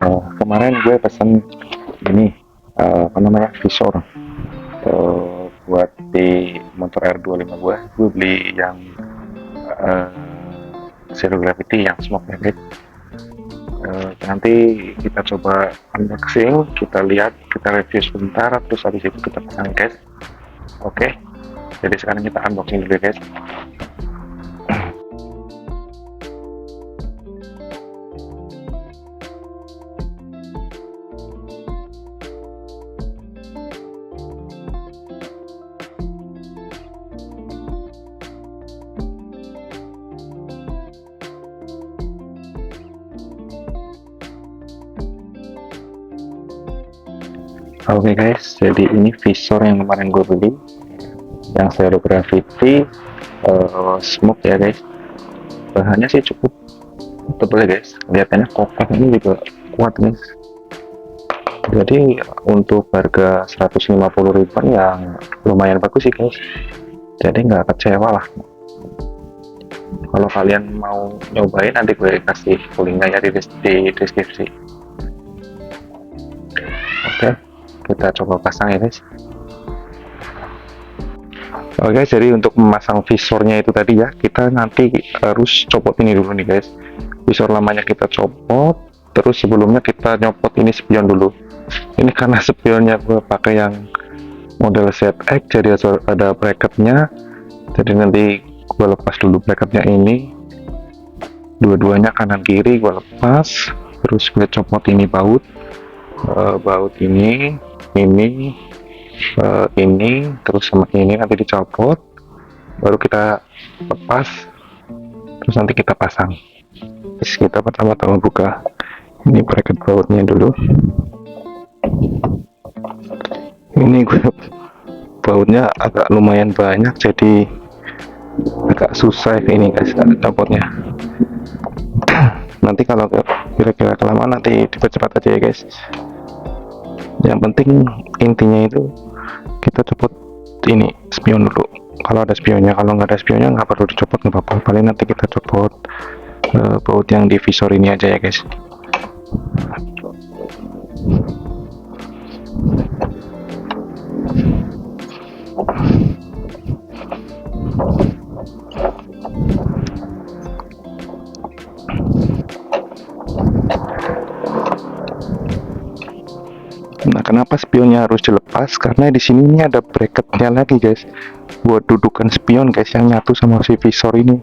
Kemarin gue pesen ini apa namanya visor buat di motor R25 gue beli yang uh, zero gravity yang smoke ya guys. Nanti kita coba unboxing, kita lihat, kita review sebentar, terus habis itu kita pasang guys. Oke, jadi sekarang kita unboxing dulu guys. Oke guys, jadi ini visor yang kemarin gue beli, yang zero gravity smoke ya guys. Bahannya sih cukup tebal ya guys, kelihatannya kokoh, ini juga kuat guys. Jadi untuk harga 150.000 yang lumayan bagus sih guys, jadi nggak kecewa lah. Kalau kalian mau nyobain, nanti gue kasih linknya ya di deskripsi. Oke, kita coba pasang ya guys. Oke, jadi untuk memasang visornya itu tadi ya, kita nanti harus copot ini dulu nih guys. Visor lamanya kita copot, terus sebelumnya kita nyopot ini spion dulu. Ini karena spionnya gue pakai yang model ZX, jadi ada bracketnya. Jadi nanti gue lepas dulu bracketnya ini, dua-duanya kanan kiri gue lepas, terus gue copot ini baut ini terus sama ini nanti dicopot, baru kita lepas, terus nanti kita pasang. Terus kita pertama-tama buka ini bracket bautnya dulu. Ini gue bautnya agak lumayan banyak, jadi agak susah ini guys copotnya. Nanti kalau kira-kira kelamaan nanti dipercepat aja ya guys. Yang penting intinya itu kita copot ini spion dulu. Kalau ada spionnya, kalau nggak ada spionnya nggak perlu dicopot, nggak apa-apa. Paling nanti kita copot baut yang di visor ini aja ya guys. Nah, kenapa spionnya harus dilepas? Karena di sini ini ada bracketnya lagi guys, buat dudukan spion guys, yang nyatu sama si visor ini.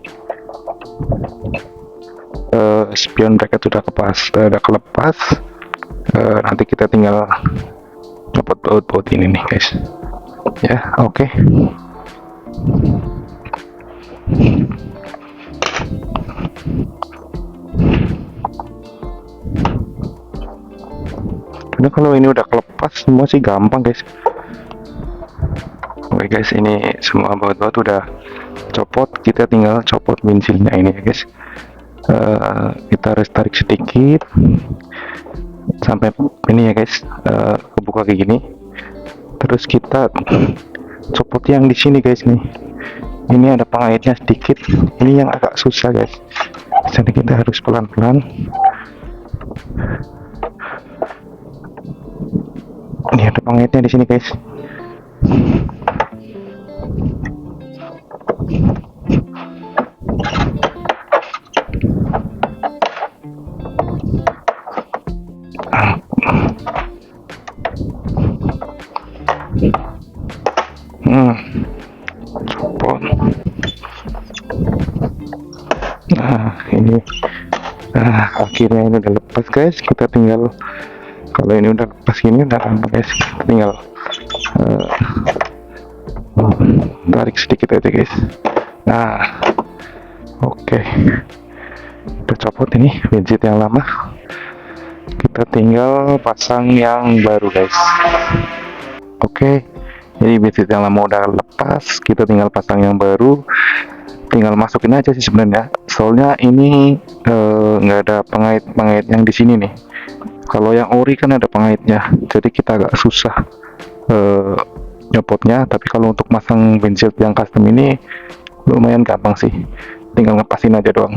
Spion bracket sudah kelepas. Nanti kita tinggal copot baut-baut ini nih guys. Ya, oke. Karena kalau ini udah kelepas semua sih gampang guys. Oke guys, ini semua baut-baut udah copot, kita tinggal copot windshield-nya ini ya guys. Kita harus tarik sedikit sampai ini ya guys, kebuka kayak gini. Terus kita copot yang di sini guys nih. Ini ada pengaitnya sedikit, ini yang agak susah guys. Jadi kita harus pelan-pelan. Ini ada pengaitnya di sini guys. Copot. Nah ini, akhirnya ini udah lepas guys. Kita tinggal, kalau ini udah lepas gini udah gampang guys, tinggal tarik sedikit aja guys. Nah oke, udah copot ini widget yang lama, kita tinggal pasang yang baru guys. Oke, jadi widget yang lama udah lepas, kita tinggal pasang yang baru. Tinggal masukin aja sih sebenarnya, soalnya ini nggak ada pengait yang di sini nih. Kalau yang ori kan ada pengaitnya, jadi kita agak susah nyopotnya. Tapi kalau untuk masang windshield yang custom ini lumayan gampang sih, tinggal ngepasin aja doang.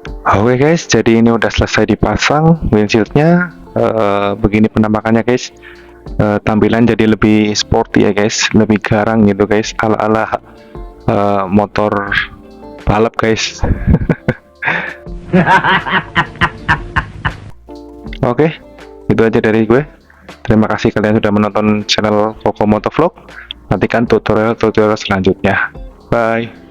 Oke guys, jadi ini udah selesai dipasang windshieldnya. Begini penampakannya guys. Tampilan jadi lebih sporty ya guys, lebih garang gitu guys, ala-ala motor balap guys. Oke, itu aja dari gue. Terima kasih kalian sudah menonton channel Koko Motovlog. Nantikan tutorial selanjutnya. Bye.